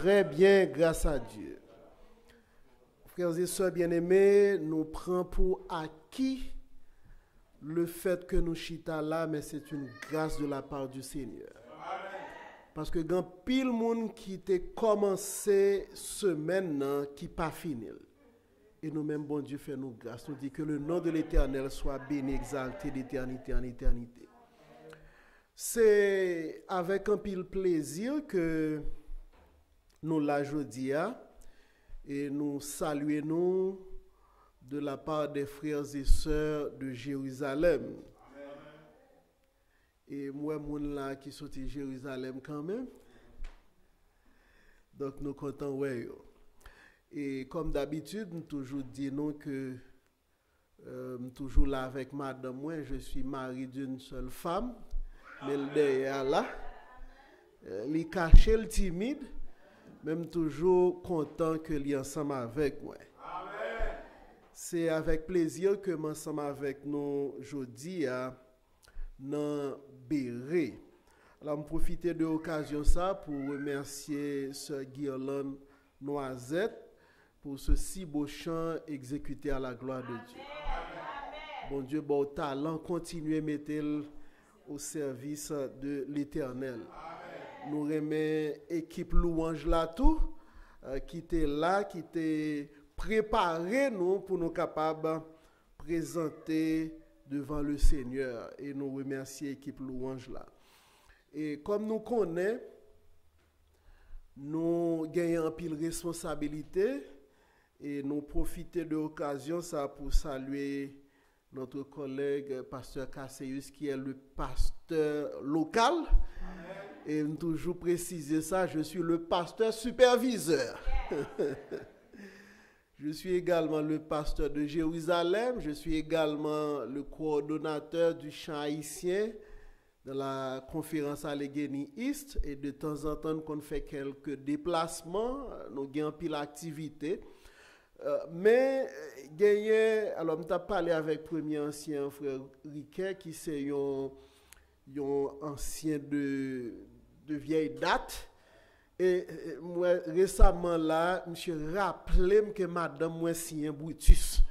très bien, grâce à Dieu. Frères et sœurs bien-aimés, nous prenons pour acquis le fait que nous chita là, mais c'est une grâce de la part du Seigneur. Parce que quand pile monde qui t'a commencé semaine qui pas fini. Et nous-mêmes, bon Dieu, fait nous grâce. Nous dit que le nom de l'Éternel soit béni, exalté d'éternité en éternité. C'est avec un pile plaisir que nous la jeudi et nous saluons de la part des frères et sœurs de Jérusalem. Et moi, moun là qui sont de Jérusalem quand même. Donc nous comptons ouais. Et comme d'habitude, nous toujours disons que toujours là avec madame moi, je suis marié d'une seule femme, mais le derrière là, il caché le timide, même toujours content que lui ensemble avec moi. Amen. C'est avec plaisir que moi ensemble avec nous aujourd'hui dans Béret. Alors, je profite de l'occasion ça pour remercier Sœur Guirlande Noisette pour ce si beau chant exécuté à la gloire de Dieu. Bon Dieu, bon talent, continuez à mettre au service de l'Éternel. Nous remercions l'équipe louange là tout, qui était là, qui était préparé nous pour nous capables présenter devant le Seigneur. Et nous remercions l'équipe louange là. Et comme nous connaissons, nous gagnons un pile responsabilité et nous profitons de l'occasion ça pour saluer notre collègue pasteur Casseus qui est le pasteur local. Amen. Et nous toujours préciser ça, je suis le pasteur superviseur. Yeah. Je suis également le pasteur de Jérusalem, je suis également le coordonnateur du chant haïtien de la conférence Allegheny East et de temps en temps qu'on fait quelques déplacements, nous avons pile d'activités. Mais alors on t'a parlé avec premier ancien frère Riquet qui c'est un ancien de vieille date. Et moi récemment là, monsieur rappelé que madame moi si un Brutus.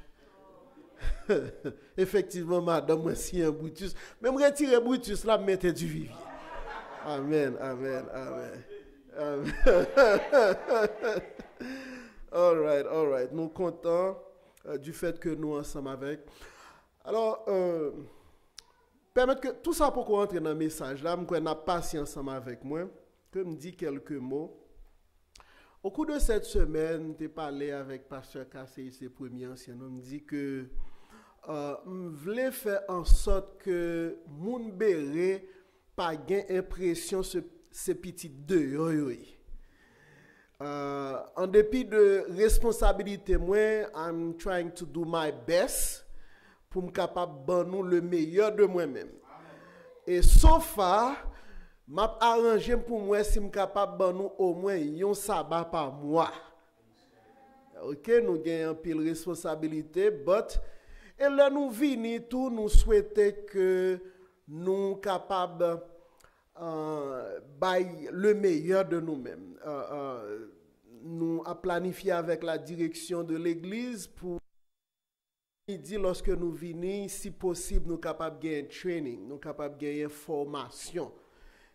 Effectivement, madame, moi, si un Brutus. Même retirer Brutus, là, mettez du vivier. Amen, amen, amen. Amen. All right. Nous contents du fait que nous ensemble avec. Alors, permettre que tout ça pour qu'on entre dans le message, là, je n'a patience ensemble avec moi, que me dit quelques mots. Au cours de cette semaine, j'ai parlé avec pasteur Cassé, ses premiers anciens, on me dit que voulais faire en sorte que moun Béret pas gain impression ce petit deux en dépit de responsabilité moi I'm trying to do my best pour me capable ban nous le meilleur de moi-même. Et so far m'a arrangé pour moi si me capable ban nous au moins un sabbat par mois. OK, nous gagnons pile responsabilité but et là, nous venons tout, nous souhaitons que nous soyons capables de le meilleur de nous-mêmes. Nous avons planifié avec la direction de l'Église pour dire lorsque nous venons, si possible, nous sommes capables de gagner training, nous sommes capables de gagner formation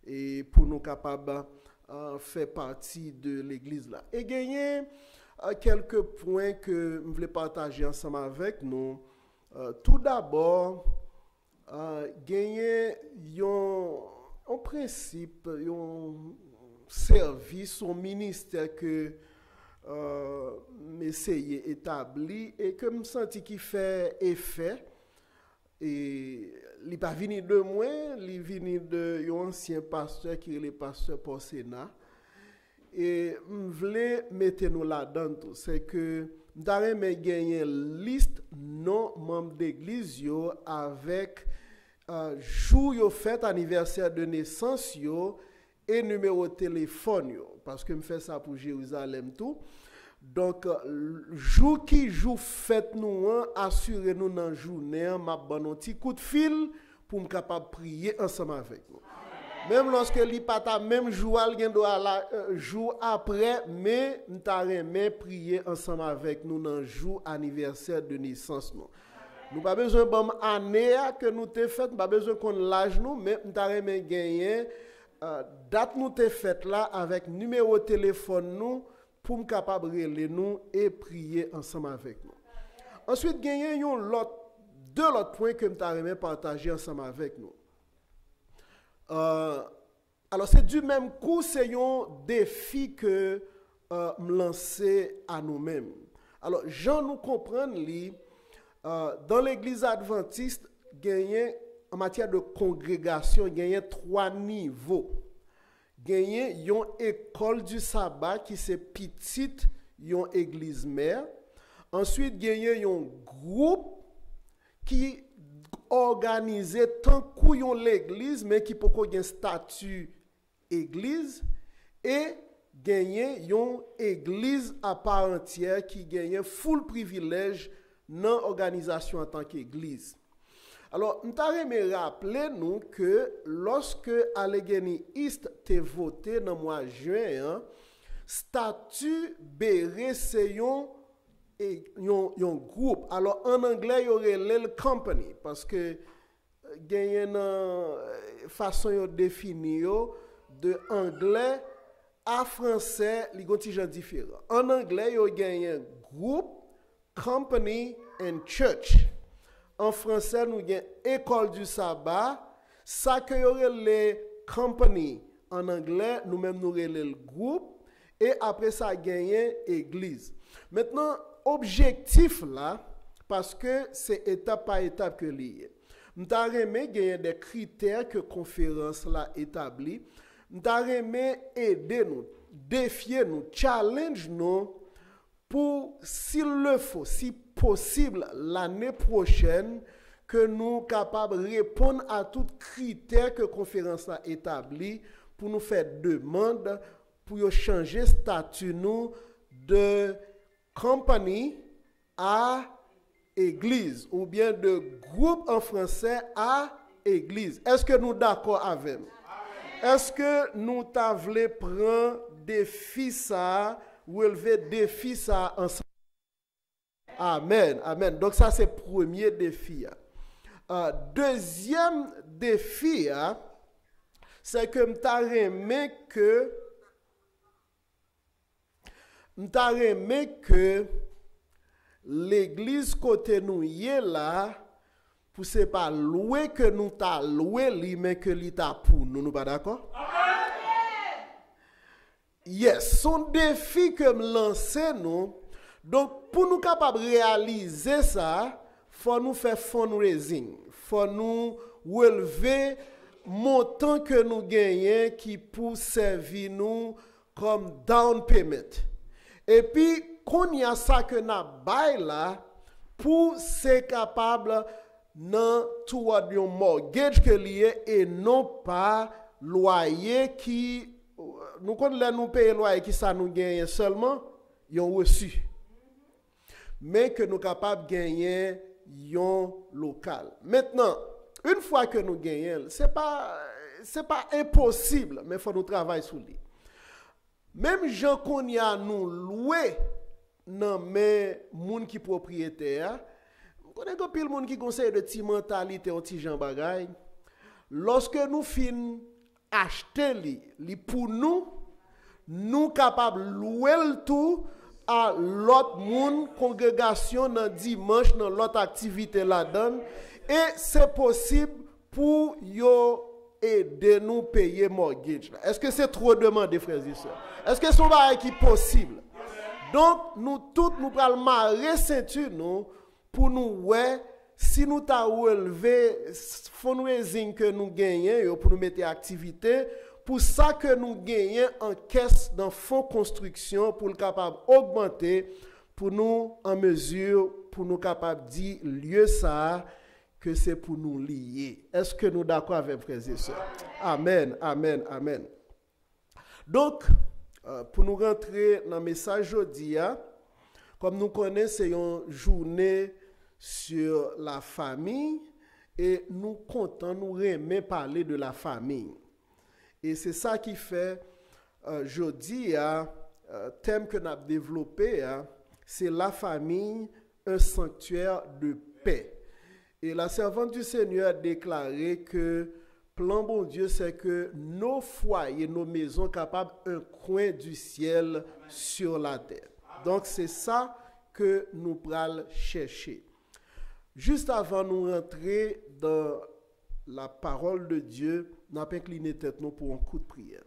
et pour nous capables de faire partie de l'Église là. Et gagner quelques points que je voulais partager ensemble avec nous. Tout d'abord, gagner un principe, un service, un ministère que m'essayer établi et que me senti qui fait effet. Et il n'est pas venu de moi, il venu de un ancien pasteur qui est le pasteur pour Sénat. Et je voulais mettre nous là-dedans, c'est que nous mais gagner une liste non membres d'église avec jour yo fête anniversaire de naissance yo et numéro de téléphone yo parce que me fait ça pour Jérusalem tout. Donc jour qui jour fête nous assurez nous dans journée m'a bon un petit coup de fil pour me capable prier ensemble avec nous. Même lorsque li pas ta même jour, il gen doit la jour après, mais nous t'a remet prier ensemble avec nous dans le jour anniversaire de naissance nous. Nous pas besoin de année que nous t'ai fait, pas besoin qu'on l'âge nous, mais nous t'a remet gagner date nous t'ai fait là avec numéro de téléphone nous pour nous capable relayer nous et prier ensemble avec nous. Ensuite gagner deux autres points que nous t'a remet partager ensemble avec nous. Alors c'est du même coup, c'est un défi que me lancer à nous-mêmes. Alors, Jean nous comprend dans l'église adventiste, en matière de congrégation, il y a 3 niveaux. Il y a une école du sabbat qui c'est petite, une église mère. Ensuite, il y a un groupe qui organisé tant qu'on l'église mais qui peut avoir un statut église et gagner une église à part entière qui gagne full privilège dans l'organisation en tant qu'église. Alors, nous t'avons rappelé nous que lorsque Allegheny East t'est voté dans le mois de juin, statut Béré c'est un groupe. Alors, en anglais, il y aurait le company, parce que il y a une façon de définir de anglais à français, il y a un petit genre différent. En anglais, il y a un groupe, company and church. En français, nous avons école du sabbat. Ça que y aurait les company en anglais, nous-mêmes nous avons le groupe. Et après ça, gagné église. Maintenant, objectif là, parce que c'est étape par étape que lié. Nous avons aimé gagner des critères que conférence là établi. Nous avons aimé aider nous, défier nous, challenge nous pour, s'il le faut, si possible, l'année prochaine, que nous sommes capables de répondre à tous les critères que la conférence a établis pour nous faire demande, pour changer le statut nous de compagnie à église, ou bien de groupe en français à église. Est-ce que nous sommes d'accord avec nous? Est-ce que nous voulons prendre défi ça, ou élever défi ça ensemble? Amen, amen. Donc ça c'est le premier défi. Deuxième défi, c'est que m'ta que l'église côté nous y est là, pour c'est pas louer que nous t'a loué li, mais que li t'a pour nous, nous pas d'accord? Yes, son défi que me lancer nous. Donc, pour nous capables de réaliser ça, il faut nous faire fundraising. Il faut nous relever le montant que nous gagnons qui pour servir nous comme down payment. Et puis, quand il y a ça que nous bail là, pour c'est capable de toward un mortgage que lié et non pas loyer qui nous connaissons nous payer loyer qui ça nous gagne seulement, ils ont reçu. Mais que nous sommes capables de gagner un local. Maintenant, une fois que nous gagnons, ce n'est pas impossible, mais il faut nous travailler sur lui. Même gens qu'on y a nous loué dans mes gens qui propriétaires, on connaît que pile monde qui conseille de petite mentalité au petit Jean bagay. Lorsque nous finissons acheter li pour nous capables de louer le tout à l'autre monde, congrégation dans dimanche, dans l'autre activité là-dedans. Et c'est possible pour yo aider nous payer mortgage. Est-ce que c'est trop demandé, frères et sœurs? Est-ce que c'est un bagage qui est possible? Donc, nous tous, nous prenons marrer ceinture nous pour nous, ouais, si nous t'avons relevé fundraising que nous gagnons pour nous mettre en activité, pour ça que nous gagnons en caisse dans fonds construction pour le capable augmenter, pour nous en mesure, pour nous capable dire lieu ça que c'est pour nous lier. Est-ce que nous sommes d'accord avec frères et sœurs? Amen, amen, amen. Donc, pour nous rentrer dans le message aujourd'hui, comme nous connaissons, c'est une journée sur la famille et nous comptons, nous aimer parler de la famille. Et c'est ça qui fait, jeudi, thème que nous avons développé, c'est la famille, un sanctuaire de paix. Et la servante du Seigneur a déclaré que plan bon Dieu, c'est que nos foyers, nos maisons capables un coin du ciel sur la terre. Donc c'est ça que nous prenons chercher. Juste avant de nous rentrer dans la parole de Dieu, nous avons incliné tête nous pour un coup de prière.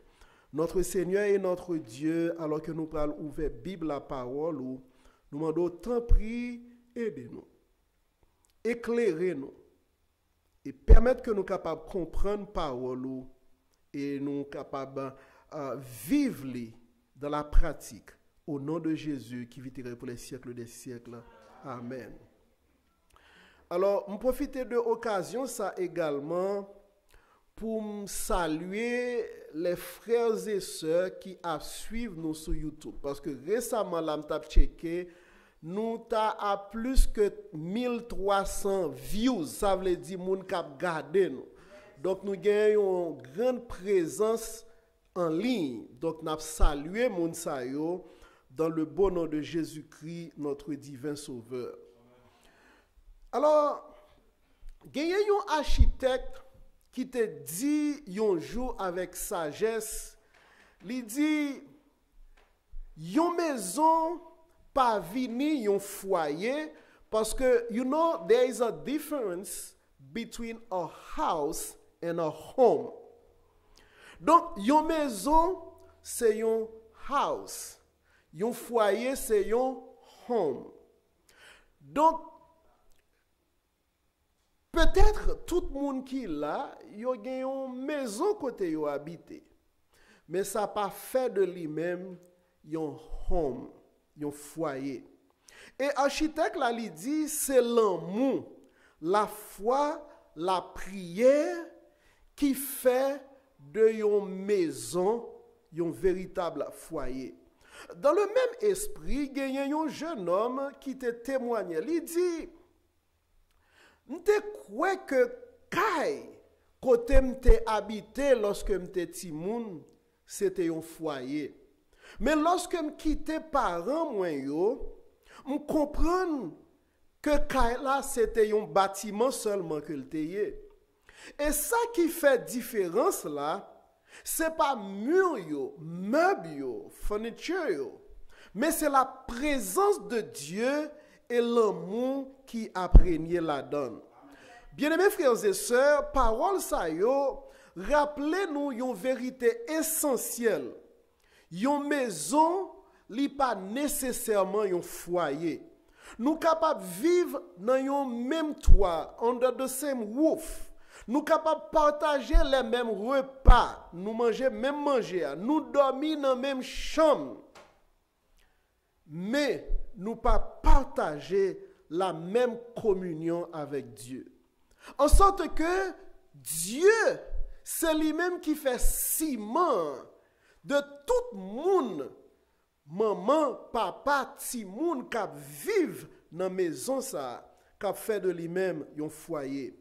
Notre Seigneur et notre Dieu, alors que nous prenons ouvert Bible, la parole, nous demandons tant prie, aidez-nous, éclairez-nous et permettre que nous soyons capables de comprendre la parole et nous capables de vivre dans la pratique. Au nom de Jésus qui vit pour les siècles des siècles. Amen. Alors, je profite de l'occasion ça également pour saluer les frères et sœurs qui suivent nous sur YouTube. Parce que récemment, là, je suis checké, nous avons plus que 1300 views. Ça veut dire que nous avons gardé nous. Donc, nous avons une grande présence en ligne. Donc, nous avons salué moun sa yo dans le bon nom de Jésus-Christ, notre divin sauveur. Alors, il y a un architecte qui te dit un jour avec sagesse, il dit, une maison pas vini un foyer, parce que, you know, there is a difference between a house and a home. Donc, une maison, c'est un house. Un foyer, c'est un home. Donc, peut-être tout le monde qui est là, il y a une maison côté yo habité. Mais ça n'a pas fait de lui-même un home, un foyer. Et l'architecte là, il dit, c'est l'amour, la foi, la prière qui fait de une maison un véritable foyer. Dans le même esprit, il y a un jeune homme qui te témoignait. Il dit, m'te crois que Kai, côté m'te habité lorsque m'te timoun, c'était un foyer. Mais lorsque m'quittais parents moi yo, m'comprendre que Kai là c'était un bâtiment seulement que l'était. Et ça qui fait différence là, c'est pas mur yo, meuble yo, furniture yo, mais c'est la présence de Dieu et l'amour qui a prégné la donne. Bien-aimés frères et sœurs, parole ça yo, rappelez-nous une vérité essentielle. Une maison n'est pas nécessairement un foyer. Nous sommes capables de vivre dans un même toit, under the same roof. Nous sommes capables de partager les mêmes repas, nous manger même manger, nous dormir dans la même chambre. Mais nous ne pas partager la même communion avec Dieu. En sorte que Dieu, c'est lui-même qui fait ciment de tout le monde, maman, papa, ti moun, qui vivent dans la maison, qui fait de lui-même un foyer.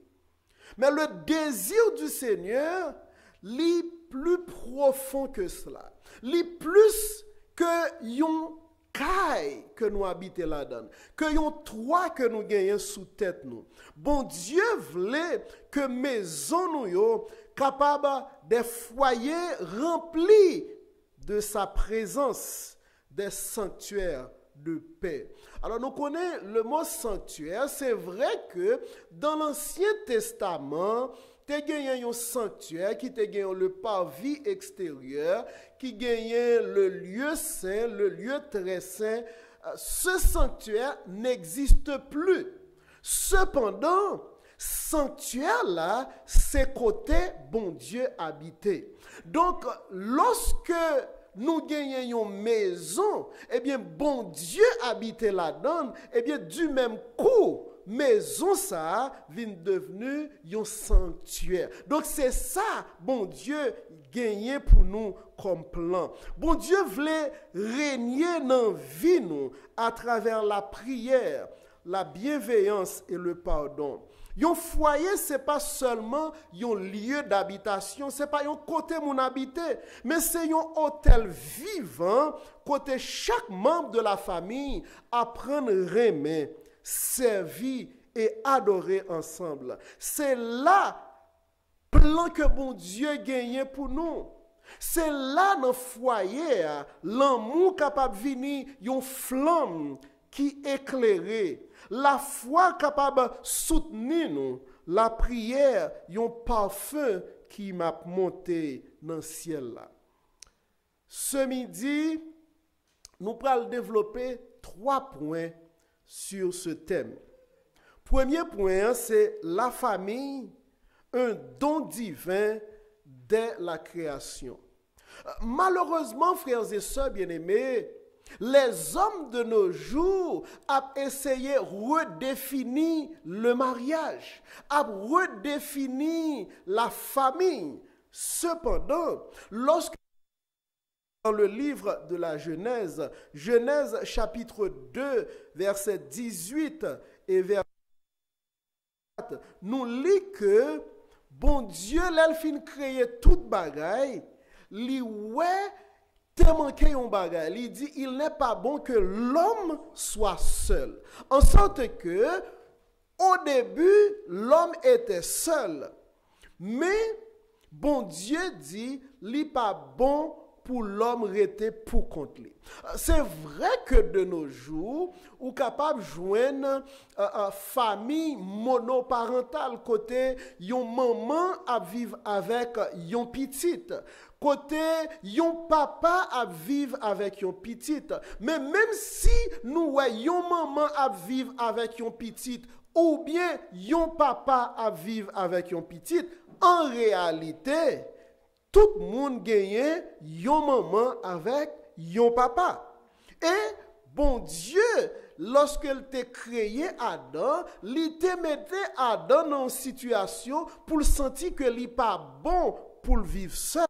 Mais le désir du Seigneur, est plus profond que cela. Est plus que yon caille que nous habitons là-dedans. Que yon toit que nous gagnons sous tête nous. Bon Dieu voulait que maison nous yo capable des foyers remplis de sa présence, des sanctuaires de paix. Alors nous connaissons le mot sanctuaire. C'est vrai que dans l'Ancien Testament, tu as gagné un sanctuaire qui te gagné le parvis extérieur, qui gagnait le lieu saint, le lieu très saint. Ce sanctuaire n'existe plus. Cependant, sanctuaire là, c'est côté bon Dieu habité. Donc, lorsque nous gagnons une maison, eh bien, bon Dieu habite là-dedans, eh bien, du même coup, maison ça vient devenir un sanctuaire. Donc, c'est ça, bon Dieu gagné pour nous comme plan. Bon Dieu voulait régner dans la vie nous à travers la prière, la bienveillance et le pardon. Un foyer, ce n'est pas seulement un lieu d'habitation, ce n'est pas un côté mon habité, mais c'est un hôtel vivant, côté chaque membre de la famille apprendre à aimer, servir et adorer ensemble. C'est là plan que bon Dieu gagne pour nous. C'est là dans le foyer, l'amour capable de venir, une flamme qui éclaire, la foi capable de soutenir nous, la prière, un parfum qui m'a monté dans le ciel là. Ce midi, nous allons développer 3 points sur ce thème. Premier point, c'est la famille, un don divin dès la création. Malheureusement, frères et sœurs bien-aimés, les hommes de nos jours ont essayé de redéfinir le mariage, ont redéfinir la famille. Cependant, lorsque dans le livre de la Genèse, Genèse chapitre 2, verset 18 et verset 4, nous lisons que bon Dieu, l'elfine créé toute bagaille, li ouais, te manqué un bagaille. Il dit, il n'est pas bon que l'homme soit seul. En sorte que, au début, l'homme était seul. Mais, bon Dieu dit, li pas bon pour l'homme rester pour compte lui. C'est vrai que de nos jours, ou capable de joindre famille monoparentale côté yon maman à vivre avec yon petite, côté yon papa à vivre avec yon petite. Mais même si nous voyons maman à vivre avec yon petite ou bien yon papa à vivre avec yon petite, en réalité, tout le monde gagne yon maman avec yon papa. Et bon Dieu, lorsqu'il t'a créé Adam, il te mettait Adam dans une situation pour sentir que il n'est pas bon pour vivre seul.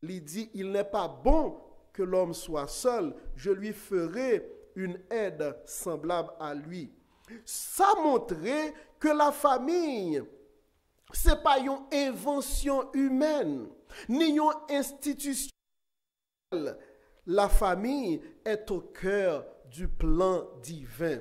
Il dit, il n'est pas bon que l'homme soit seul. Je lui ferai une aide semblable à lui. Ça montrait que la famille, ce n'est pas une invention humaine, ni une institution. La famille est au cœur du plan divin.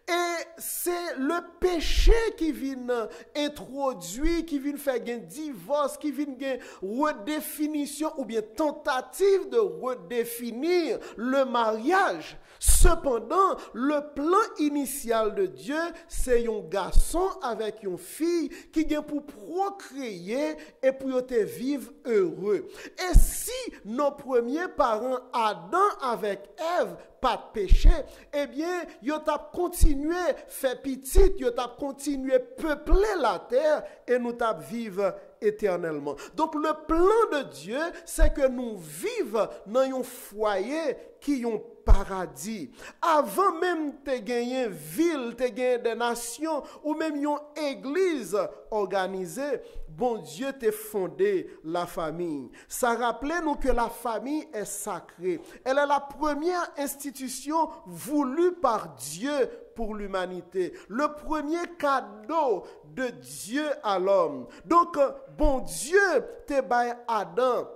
Et c'est le péché qui vient introduire, qui vient faire un divorce, qui vient faire redéfinition ou bien tentative de redéfinir le mariage. Cependant, le plan initial de Dieu, c'est un garçon avec une fille qui vient pour procréer et pour te vivre heureux. Et si nos premiers parents, Adam avec Ève, pas de péché, eh bien, ils ont continué à faire petit, ils ont continué à peupler la terre et nous avons vivre éternellement. Donc, le plan de Dieu, c'est que nous vivions dans un foyer qui est un paradis. Avant même de gagner une ville, de gagner des nations, ou même une église organisée, bon Dieu t'a fondé la famille. Ça rappelait nous que la famille est sacrée. Elle est la première institution voulue par Dieu pour l'humanité. Le premier cadeau de Dieu à l'homme. Donc, bon Dieu t'a baillé Adam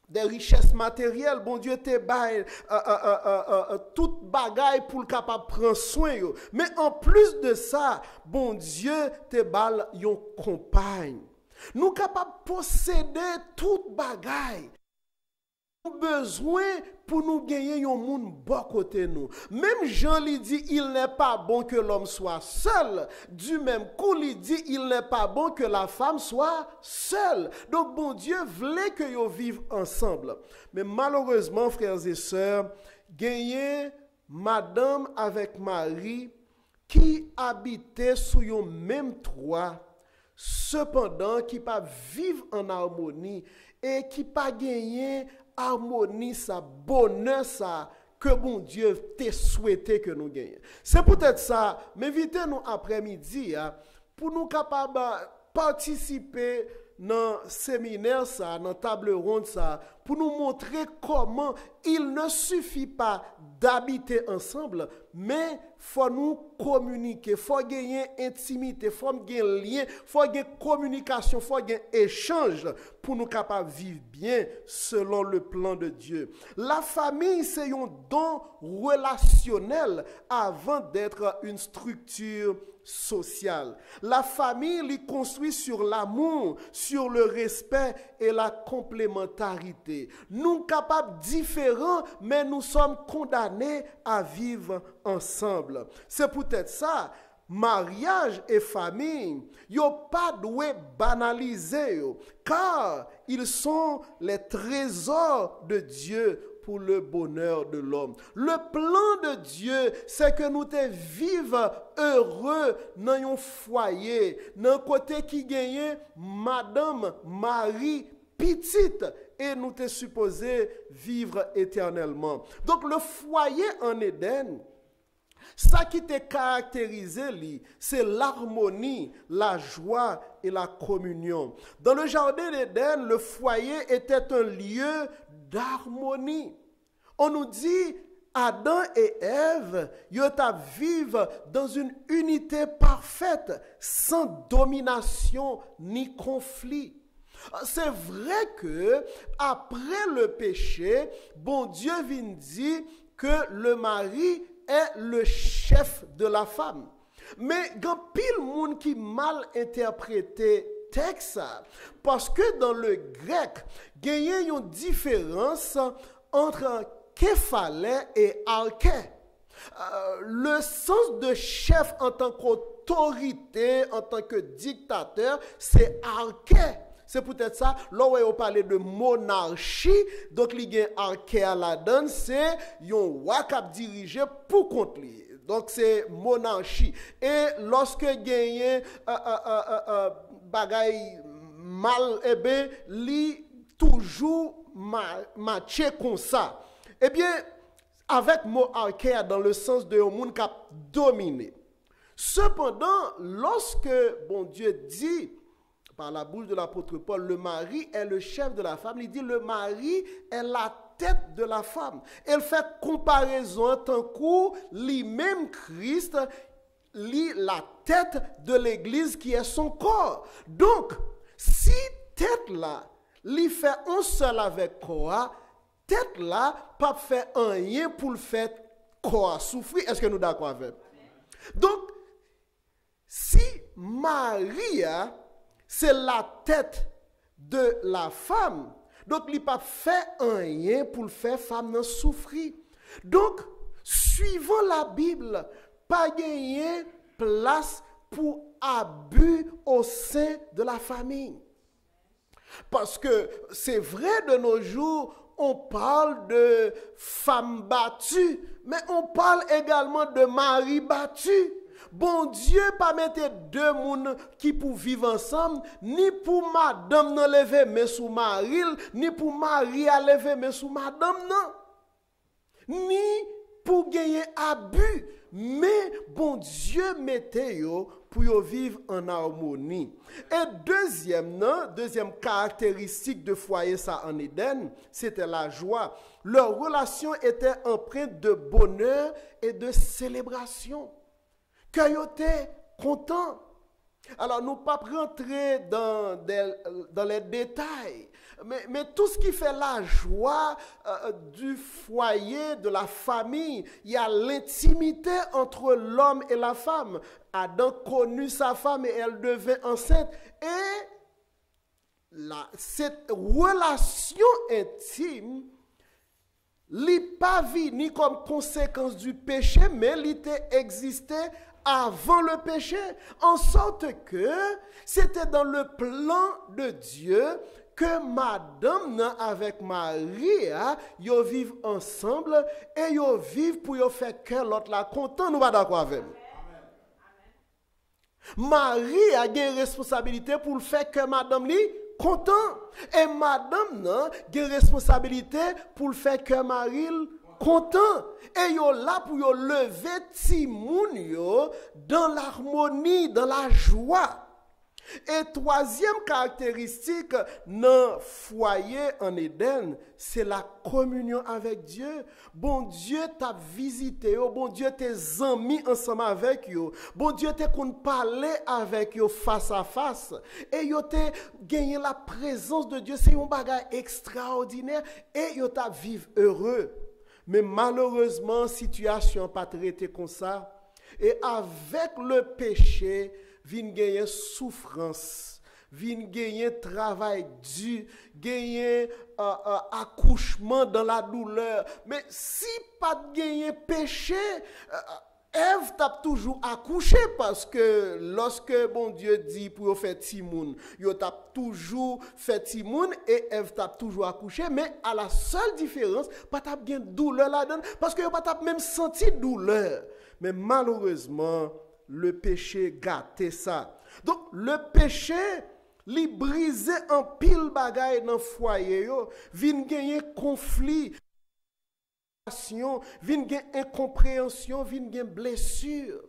des richesses matérielles, bon Dieu te baille toute bagaille pour le capable prendre soin. Mais en plus de ça, bon Dieu te balle yon compagne. Nous capables posséder toute bagaille. Besoin pour nous gagner un monde bon côté nous. Même Jean lui dit il n'est pas bon que l'homme soit seul. Du même coup il dit il n'est pas bon que la femme soit seule. Donc bon Dieu voulait que ils vivent ensemble. Mais malheureusement frères et sœurs, gagner madame avec Marie qui habitaient sous un même toit, cependant qui pas vivre en harmonie et qui pas gagner harmonie, ça, bonheur, ça, que bon Dieu t'a souhaité que nous gagnions. C'est peut-être ça, mais invitez-nous après-midi pour nous capables participer dans le séminaire, ça, dans la table ronde, ça, pour nous montrer comment il ne suffit pas d'habiter ensemble, mais il faut nous communiquer, il faut gagner intimité, il faut gagner lien, il faut gagner communication, il faut gagner échange pour nous capables de vivre bien selon le plan de Dieu. La famille, c'est un don relationnel avant d'être une structure sociale. La famille est construite sur l'amour, sur le respect et la complémentarité. Nous sommes capables différents, mais nous sommes condamnés à vivre ensemble. C'est peut-être ça. Mariage et famille, yo pas doué banaliser yo, car ils sont les trésors de Dieu pour le bonheur de l'homme. Le plan de Dieu, c'est que nous te vivons heureux dans un foyer, dans un côté qui gagne Madame Marie petite, et nous te supposé vivre éternellement. Donc le foyer en Éden, ça qui te caractérisé, c'est l'harmonie, la joie et la communion. Dans le jardin d'Éden, le foyer était un lieu d'harmonie. On nous dit, Adam et Ève, ils vivent dans une unité parfaite, sans domination ni conflit. C'est vrai que après le péché, bon Dieu vient dire que le mari est le chef de la femme. Mais il y a pile monde qui mal interprété texte parce que dans le grec, il y a une différence entre képhalé et arché. Le sens de chef en tant qu'autorité, en tant que dictateur, c'est arché. C'est peut-être ça, là où on parlait de monarchie, donc il y a arché à la donne, c'est un roi qui a dirigé pour contre lui. Donc c'est monarchie. Et lorsque il y a bagaille mal, eh bien, li toujours matché comme ça. Eh bien, avec mot arché dans le sens de un monde qui a dominé. Cependant, lorsque bon Dieu dit par la bouche de l'apôtre Paul, le mari est le chef de la femme. Il dit le mari est la tête de la femme. Elle fait comparaison tant que lui-même Christ, lui la tête de l'église qui est son corps. Donc, si tête là, lui fait un seul avec corps, tête là, pas fait rien pour le faire corps souffrir. Est-ce que nous d'accord avec? Donc, si Maria c'est la tête de la femme. Donc, il n'a pas fait rien pour le faire femme souffrir. Donc, suivant la Bible, pas gagner place pour abus au sein de la famille. Parce que c'est vrai de nos jours, on parle de femmes battues, mais on parle également de mari battu. Bon Dieu pas mettre deux personnes qui pour vivre ensemble, ni pour madame non lever mais sous mari, ni pour mari à lever mais sous madame non. Ni pour gagner abus, mais bon Dieu mettait yo pour yo vivre en harmonie. Et deuxième caractéristique de foyer ça en Éden, c'était la joie. Leur relation était empreinte de bonheur et de célébration. Que yo étaient contents. Alors, nous ne pas rentrer dans les détails, mais tout ce qui fait la joie du foyer, de la famille, il y a l'intimité entre l'homme et la femme. Adam connut sa femme et elle devint enceinte. Et cette relation intime, li pas venu comme conséquence du péché, mais il existait avant le péché, en sorte que c'était dans le plan de Dieu que madame avec Maria, ils vivent ensemble et ils vivent pour y faire que l'autre là content. Nous pas d'accord avec vous. Marie a une responsabilité pour le faire que madame li content. Et madame a une responsabilité pour le faire que Marie content. Et yo là pour yo lever timoun yo dans l'harmonie, dans la joie. Et troisième caractéristique dans le foyer en Éden, c'est la communion avec Dieu. Bon Dieu t'a visité, bon Dieu t'es amis ensemble avec eux. Bon Dieu t'es qu'on parler avec eux face à face. Et yo t'es gagné la présence de Dieu. C'est un bagage extraordinaire. Et yo t'a vivre heureux. Mais malheureusement, situation n'a pas traité comme ça. Et avec le péché, vient gagner souffrance, vient gagner travail dur, gagner accouchement dans la douleur. Mais si pas gagner péché, Ève t'a toujours accouché parce que lorsque bon Dieu dit pour faire timoun, yo t'a toujours fait timoun et Ève t'a toujours accouché, mais à la seule différence, pas t'a bien douleur là-dedans parce que yo pas t'a même senti douleur. Mais malheureusement, le péché gâtait ça. Donc le péché li brisé en pile bagaille dans foyer yo, vinn gagner conflit, vinn gagner incompréhension, vinn gagner blessure.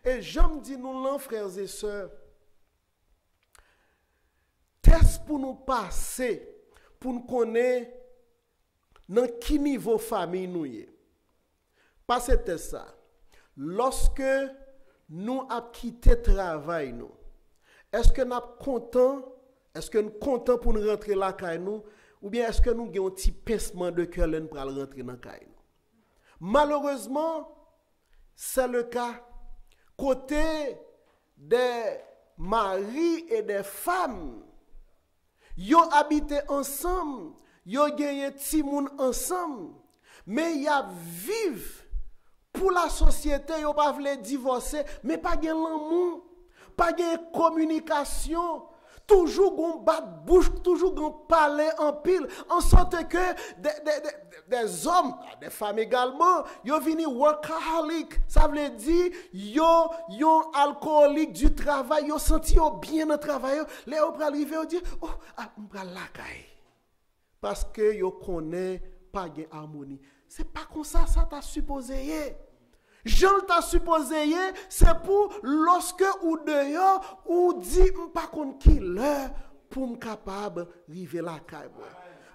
Et j'aime dire nous là frères et sœurs, test pour nous passer pour nous connaître dans quel niveau famille nous y. Passez test ça. Lorsque nous avons quitté le travail, nous, est-ce que nous sommes contents? Est-ce que nous sommes contents pour nous rentrer là caille nous? Ou bien est-ce que nous avons un petit pincement de cœur pour rentrer dans la caille nous? Malheureusement, c'est le cas. Côté des maris et des femmes, ils ont habité ensemble, ils ont gagné petit monde ensemble, mais ils vivent. Pour la société, ils ne pas voulu divorcer, mais pas de l'amour, pas de communication, toujours gon bat bouche, toujours gon parler en pile, en sorte que des hommes, des femmes également, ils viennent workaholic, ça veut dire yo alcoolique du travail, yo senti bien dans le travail, les on arriver on dit oh on va la caille parce que yo connaît pas de harmonie. C'est pas comme ça t'a supposé. Jean t'a supposé, c'est pour lorsque ou dehors, ou dit pas contre qui l'heure pour me capable arriver la caille.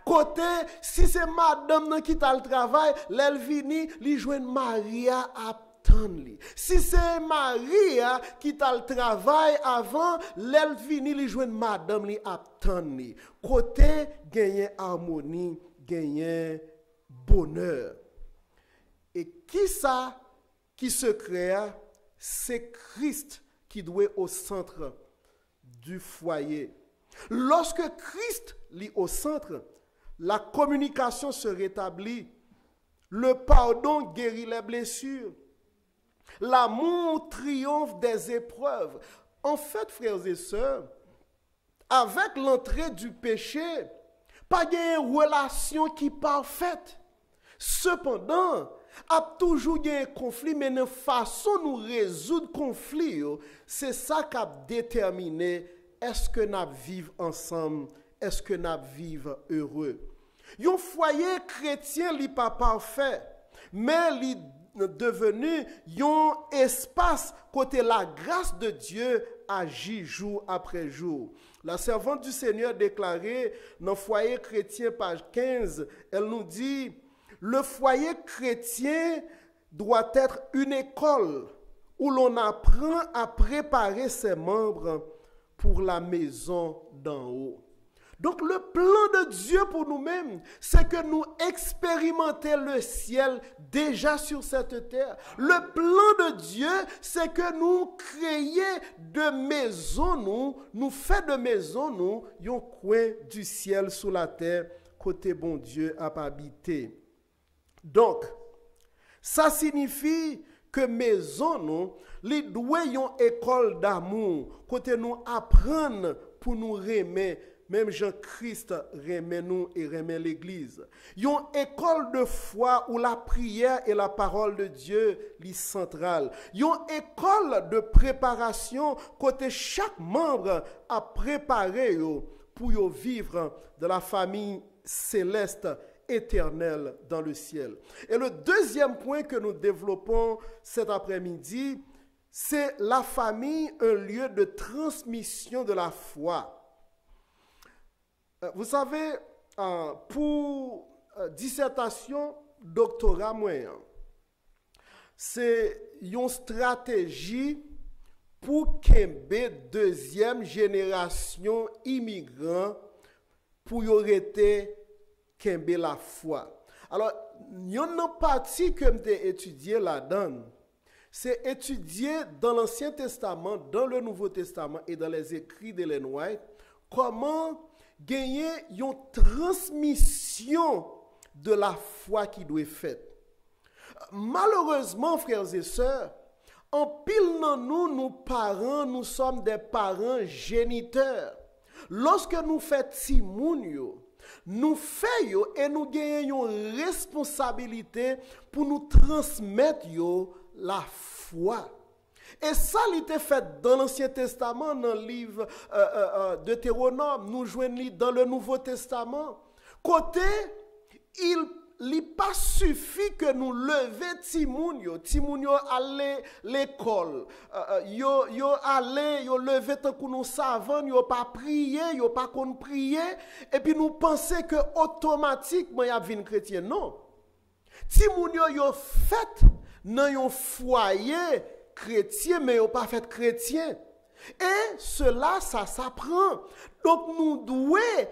Côté, si c'est madame qui t'a le travail, l'elle vini, li joine Maria à attendre. Si c'est Maria qui t'a le travail avant, l'elle vini, li joine madame li attendre. Côté, gagner harmonie, gagner bonheur. Et qui ça qui se créa, c'est Christ qui doit être au centre du foyer. Lorsque Christ est au centre, la communication se rétablit, le pardon guérit les blessures, l'amour triomphe des épreuves. En fait, frères et sœurs, avec l'entrée du péché, pas une relation qui est parfaite. Cependant, a toujours un conflit, mais une façon de nous résoudre le conflit, c'est ça qui a déterminé est-ce que nous vivons ensemble, est-ce que nous vivons heureux. Un foyer chrétien n'est pas parfait, mais il est devenu un espace côté la grâce de Dieu agit jour après jour. La servante du Seigneur déclarée dans le foyer chrétien, page 15, elle nous dit: le foyer chrétien doit être une école où l'on apprend à préparer ses membres pour la maison d'en haut. Donc le plan de Dieu pour nous-mêmes, c'est que nous expérimentions le ciel déjà sur cette terre. Le plan de Dieu, c'est que nous créions de maisons, nous faisons de maisons, un coin du ciel sur la terre, côté bon Dieu a habité. Donc, ça signifie que maison, nous, les doit une école d'amour, côté nous apprendre pour nous aimer. Même Jean-Christ remet nous et remet l'Église. Une école de foi où la prière et la parole de Dieu sont centrales. Une école de préparation côté chaque membre a préparé pour vivre de la famille céleste éternelle dans le ciel. Et le deuxième point que nous développons cet après-midi, c'est la famille un lieu de transmission de la foi. Vous savez, pour dissertation, doctorat moyen, c'est une stratégie pour qu'une deuxième génération immigrant pour y arrêter qu'un la foi. Alors, il y a une partie que j'ai étudié là-dedans, c'est étudier dans l'Ancien Testament, dans le Nouveau Testament et dans les écrits d'Ellen White, comment gagner une transmission de la foi qui doit être faite. Malheureusement, frères et sœurs, en pile dans nous parents, nous sommes des parents géniteurs. Lorsque nous faisons nous faisons et nous gagnons une responsabilité pour nous transmettre la foi. Et ça, il était fait dans l'Ancien Testament, dans le livre Deutéronome, nous joignons dans le Nouveau Testament. Côté, il n'est pas suffit que nous levions Timoun yo allé l'école, yo allé, yo levé tant que nous savons, yo pas prié, yo pas qu'on prier, et puis nous pensons que automatiquement y a une chrétien. Non. Timoun yo fait dans un foyer chrétien, mais yo pas fait chrétien. Et cela, ça s'apprend. Donc nous devons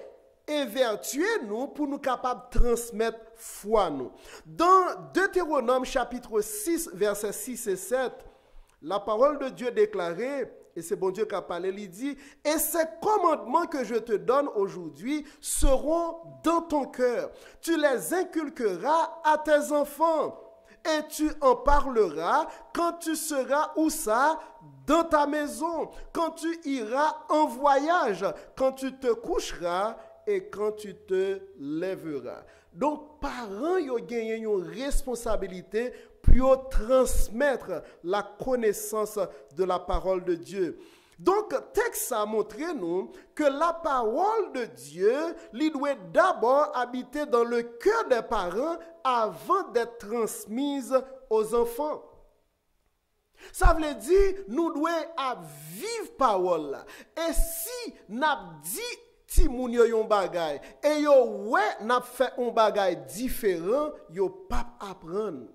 évertuer nous pour nous capables de transmettre foi nous. Dans Deutéronome chapitre 6, versets 6 et 7, la parole de Dieu déclarée, et c'est bon Dieu qui a parlé, il dit, « Et ces commandements que je te donne aujourd'hui seront dans ton cœur. Tu les inculqueras à tes enfants. Et tu en parleras quand tu seras où ça? Dans ta maison, quand tu iras en voyage, quand tu te coucheras et quand tu te lèveras. » Donc, parents, ils ont gagné une responsabilité pour transmettre la connaissance de la parole de Dieu. Donc, le texte a montré nous que la parole de Dieu, il doit d'abord habiter dans le cœur des parents avant d'être transmise aux enfants. Ça veut dire, nous devons vivre parole là. Et si nous dit si moun yo yon bagay et yo ouais n'a fait un bagay différent, yo pas apprendre.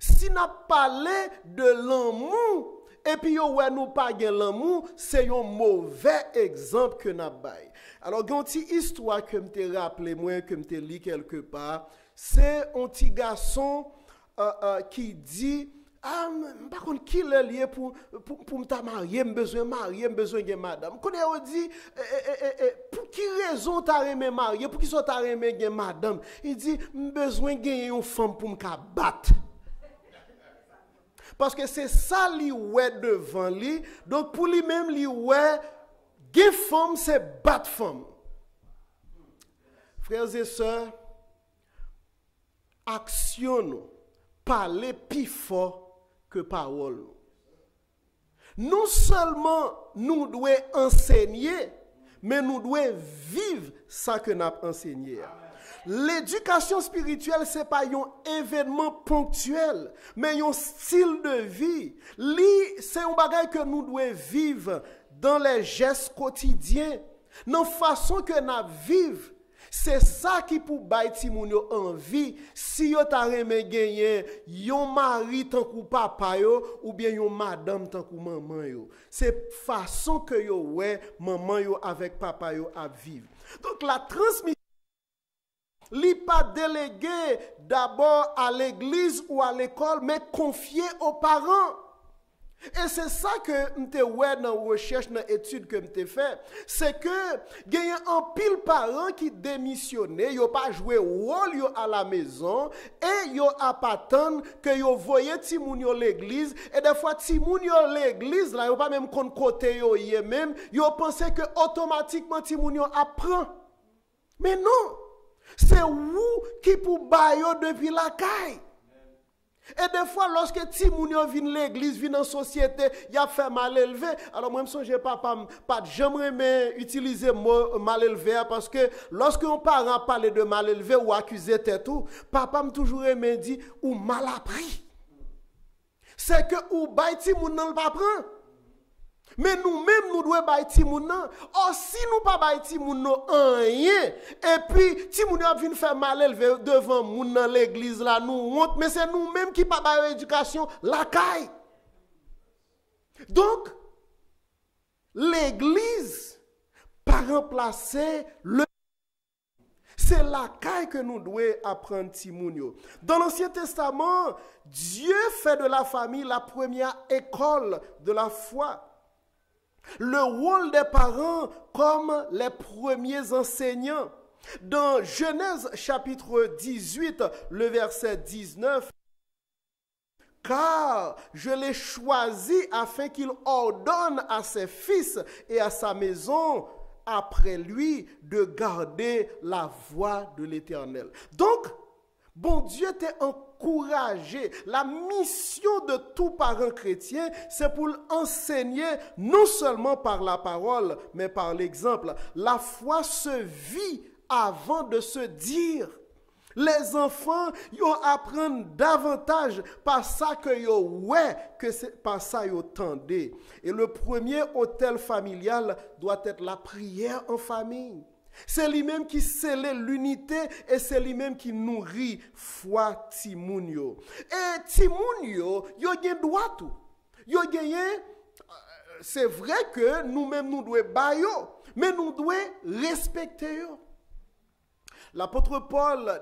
Si n'a parlé de l'amour et puis yo ouais nous pas gen l'amour, c'est un mauvais exemple que n'a bail. Alors une petite histoire que m'te rappelé moi que m'te li quelque part, c'est un petit garçon qui dit par contre, qui est lié pour me marier, me besoin de marier, me besoin de madame. Quand on dit, pour qui raison t'as aimé marier, pour qui soit t'as aimé madame, il dit, me besoin de une femme pour me battre. Parce que c'est ça lui ouais devant lui. Donc pour lui-même, lui ouais, une femme, c'est battre femme. Frères et sœurs, action, parler plus fort que parole. Non seulement nous devons enseigner, mais nous devons vivre ça que nous avons enseigné. L'éducation spirituelle, ce n'est pas un événement ponctuel, mais un style de vie. C'est un bagage que nous devons vivre dans les gestes quotidiens, dans la façon que nous vivons. C'est ça qui pour bay ti moun yo envie si yo ta reme genyen yon mari tant kou papa yo ou bien yon madame tant kou maman yo. C'est façon que yo ouais maman yo avec papa yo a vivre. Donc la transmission li pas délégué d'abord à l'église ou à l'école mais confié aux parents. Et c'est ça que m'te ouais dans recherche dans étude que m'te fait, c'est que il y a un pile parents qui démissionné, yo pas joué rôle yo à la maison et yo a pas attendre que yo voyé ti moun yo l'église et des fois ti moun yo l'église là yo pas même kon côté yo yé même, yo pensé que automatiquement ti moun yo apprend. Mais non, c'est vous qui pour bayo depuis la caille. Et des fois, lorsque ti moun yo vin l'église, vin en société, y a fait mal élevé. Alors moi, je ne pas jamais utiliser le mot mal élevé parce que lorsque un parent parle de mal élevé ou accusé tout, papa m'a toujours aimé dit ou mal appris. c'est que ou bay ti moun nan pas prend. Mais nous-mêmes, nous devons bay ti moun nan. Or, si nous pas bay ti moun nan rien, et puis ti moun nan vient faire mal élevé devant moun nan l'église là, nous honte, mais c'est nous-mêmes qui pas bay éducation la caille. Donc, l'église pas remplacer le. C'est la caille que nous devons apprendre Timounio. Dans l'Ancien Testament, Dieu fait de la famille la première école de la foi. Le rôle des parents comme les premiers enseignants. Dans Genèse chapitre 18, le verset 19, « Car je l'ai choisi afin qu'il ordonne à ses fils et à sa maison après lui de garder la voie de l'Éternel. » Donc, bon Dieu t'a encouragé. La mission de tout parent chrétien, c'est pour enseigner non seulement par la parole, mais par l'exemple. La foi se vit avant de se dire. Les enfants, ils apprennent davantage par ça que yo ouais que c'est par ça yo tendez. Et le premier autel familial doit être la prière en famille. C'est lui-même qui scelle l'unité et c'est lui-même qui nourrit foi timoun yo. Et timoun yo gen droit tout. Yo gen, c'est vrai que nous-mêmes nous devons bailler, mais nous devons respecter yo. L'apôtre Paul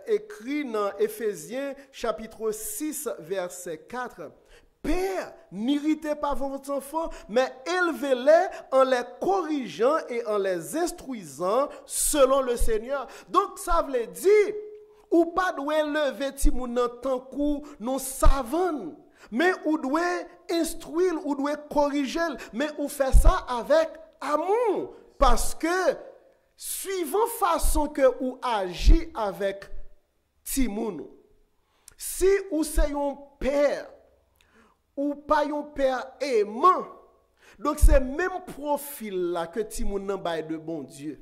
écrit dans Éphésiens chapitre 6 verset 4. Père, n'irritez pas vos enfants, mais élevez-les en les corrigeant et en les instruisant selon le Seigneur. Donc ça veut dire, ou pas doit lever ti moun nan tan kou non savant, mais ou doit instruire, ou doit corriger, mais ou fait ça avec amour, parce que suivant façon que ou agit avec ti moun, si ou c'est un père ou pas un père aimant, donc c'est même profil là que ti moun nan bay de bon Dieu.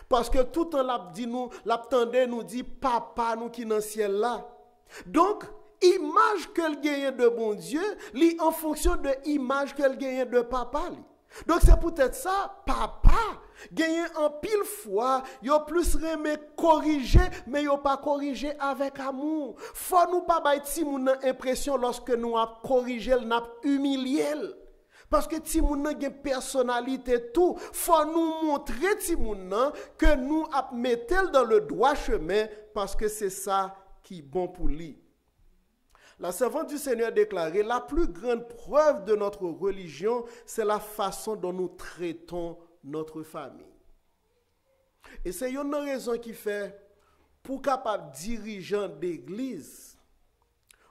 Parce que tout en l'a dit nous, l'attendait nous dit papa nous qui dans ciel là. Donc image qu'elle gagne de bon Dieu, li en fonction de image qu'elle gagne de papa li. Donc c'est peut-être ça, papa, gagner en pile fois, yo plus remé corriger, mais yo pas corriger avec amour. Faut nous pas bay ti moun nan impression lorsque nous a corriger, n'a humilier. Parce que ti moun nan gen personnalité tout, faut nous montrer ti moun nan que nous a mettel dans le droit chemin parce que c'est ça qui est bon pour lui. La servante du Seigneur déclarait, la plus grande preuve de notre religion, c'est la façon dont nous traitons notre famille. Et c'est une raison qui fait, pour capable dirigeant d'église,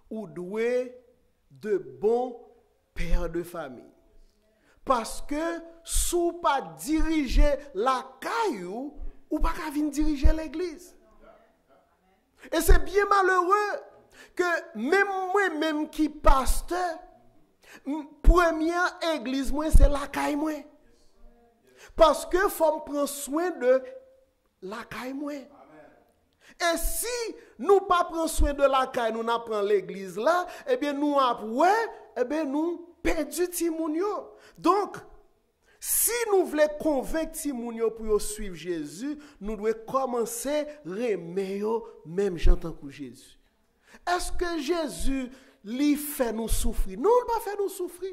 ou doué de bons pères de famille. Parce que, sous pas diriger la caillou, ou pas qu'à venir diriger l'église. Et c'est bien malheureux que même moi-même qui pasteur, première église, moi, c'est la caille, moi. Parce que faut prendre soin de la caille, moi. Et si nous pas prendre soin de la caille, nous n'apprenons l'église là, eh bien nous nous perdons Timounio. Donc, si nous voulons convaincre Timounio pour suivre Jésus, nous devons commencer à remettre même gens tant que Jésus. Est-ce que Jésus lui fait nous souffrir? Non, il ne pas fait nous souffrir.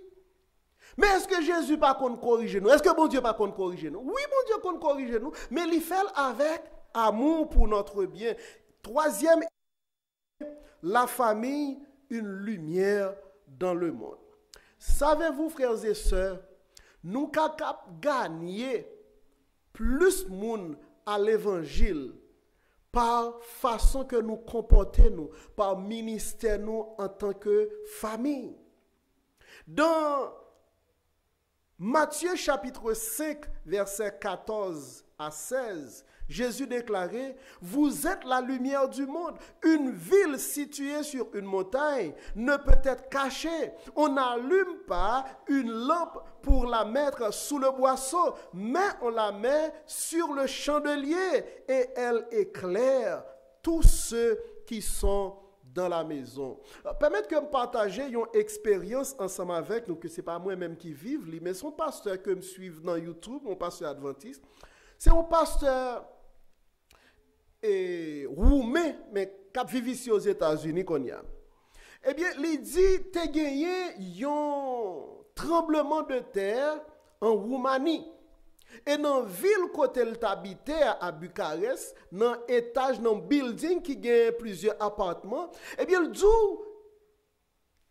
Mais est-ce que Jésus pas qu'on corrige nous? Est-ce que bon Dieu pas qu'on corrige nous? Oui, bon Dieu qu'on corrige nous, mais il fait avec amour pour notre bien. Troisième, la famille, une lumière dans le monde. Savez-vous, frères et sœurs, nous capables gagner plus de monde à l'évangile par façon que nous comportons, nous, par ministère nous en tant que famille. Dans Matthieu chapitre 5, versets 14 à 16, Jésus déclarait, « Vous êtes la lumière du monde. Une ville située sur une montagne ne peut être cachée. On n'allume pas une lampe pour la mettre sous le boisseau, mais on la met sur le chandelier et elle éclaire tous ceux qui sont dans la maison. Permettez que je partage une expérience ensemble avec nous, que ce n'est pas moi-même qui vive, mais son pasteur que me suive dans YouTube, mon pasteur adventiste, c'est un pasteur roumain, mais qui vit ici aux États-Unis qu'on y a. Eh bien, il dit, tu as gagné un tremblement de terre en Roumanie. Et dans la ville côté il habitait à Bucarest, dans un étage, dans un building qui gagne plusieurs appartements, eh bien, le jour,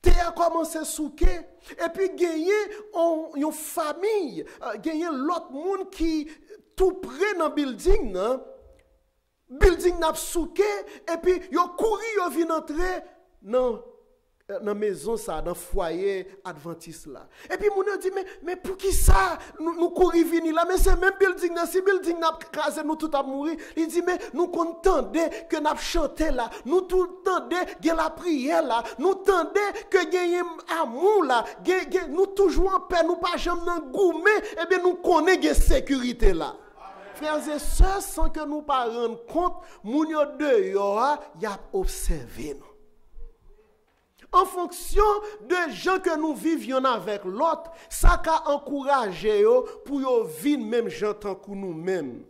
terre a commencé à souquer. Et puis, gagner une famille, gagner l'autre monde qui tout près dans le building, non? Building n'a souqué, et puis, ils ont couru, ils ont vu entrer dans la maison, ça, dans le foyer adventiste là. Et puis, mon dit, mais pour qui ça? Nous courons venir là, mais c'est même building, si building n'a crasé, nous tout à mourir. Il dit, mais nous contendons que nous chanté là, nous tout tendez que la prière là, nous tendez que gagne amour là, nous toujours en paix, nous pas jamais dans gourmet, et bien nous connaissons la sécurité là. Frères et sœurs, sans que nous ne rendions compte, nous dehors, y a observé nous. En fonction de gens que nous vivions avec l'autre, ça a encouragé pour vivre même gens tant que nous-mêmes.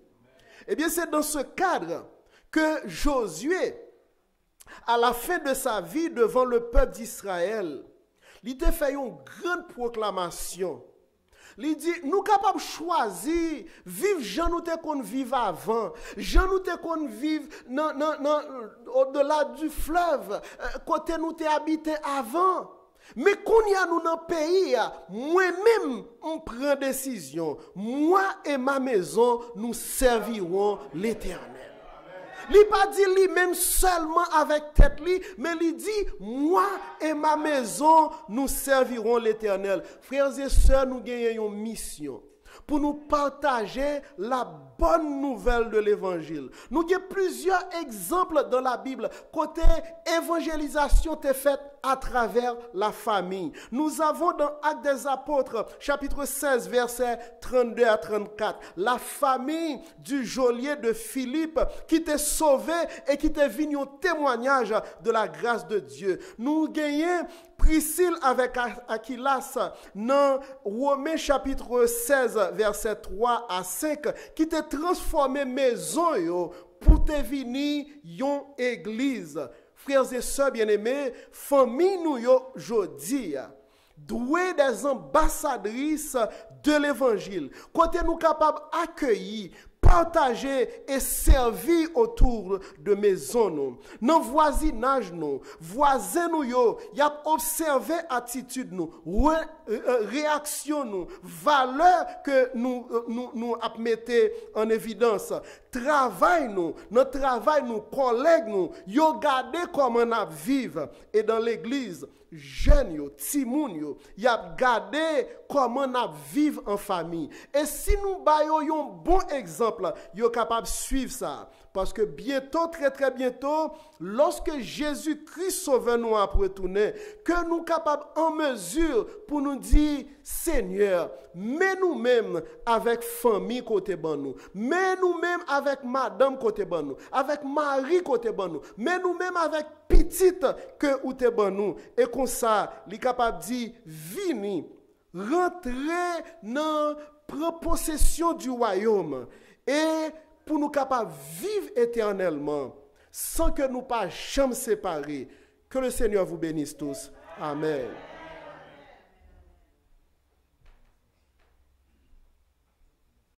Eh bien, c'est dans ce cadre que Josué, à la fin de sa vie devant le peuple d'Israël, il a fait une grande proclamation. Il dit, nous sommes capables de choisir, vivre Jean nous qu'on vivre avant, Jean nous qu'on vivre au-delà du fleuve, côté nous habité avant. Mais quand il y a nous dans le pays, moi-même, on prend décision. Moi et ma maison, nous servirons l'Éternel. Il n'a pas dit lui-même seulement avec tête, mais il dit, moi et ma maison, nous servirons l'Éternel. Frères et sœurs, nous gagnons une mission pour nous partager la bonne nouvelle de l'Évangile. Nous avons plusieurs exemples dans la Bible. Côté évangélisation est faite à travers la famille. Nous avons dans Actes des Apôtres, chapitre 16, versets 32 à 34, la famille du geôlier de Philippe qui t'est sauvé et qui t'est venu au témoignage de la grâce de Dieu. Nous gagnons Priscille avec Aquilas dans Romains chapitre 16, verset 3 à 5, qui t'a transformé maison yo, pour te venir yon église. Frères et sœurs bien-aimés, famille nous yo jodi, doué des ambassadrices de l'évangile. Côté nous capables d'accueillir, partager et servir autour de maison nous. Dans voisinage nous, voisins nous yo, y a observé attitude nous, réaction nous, valeur que nous mettons en évidence. Travail nous, notre travail nous, collègues nous, yo gardé comment on vivre. Et dans l'église, jeunes yo, timoun yo, y a gardé comment on vivre en famille. Et si nous baillons un bon exemple, yo capable de suivre ça. Parce que bientôt, très très bientôt, lorsque Jésus-Christ sauve nous après retourner, que nous capables en mesure pour nous dire, Seigneur, mais nous-mêmes avec famille côté ban nous, mais nous-mêmes avec madame côté ban nous, avec mari côté ban nous, mais nous-mêmes avec petite que ou te ban nous. Et comme ça, il est capable de dire, vini, rentrer dans prendre possession du royaume. Et pour nous capables de vivre éternellement, sans que nous pas jamais séparés. Que le Seigneur vous bénisse tous. Amen.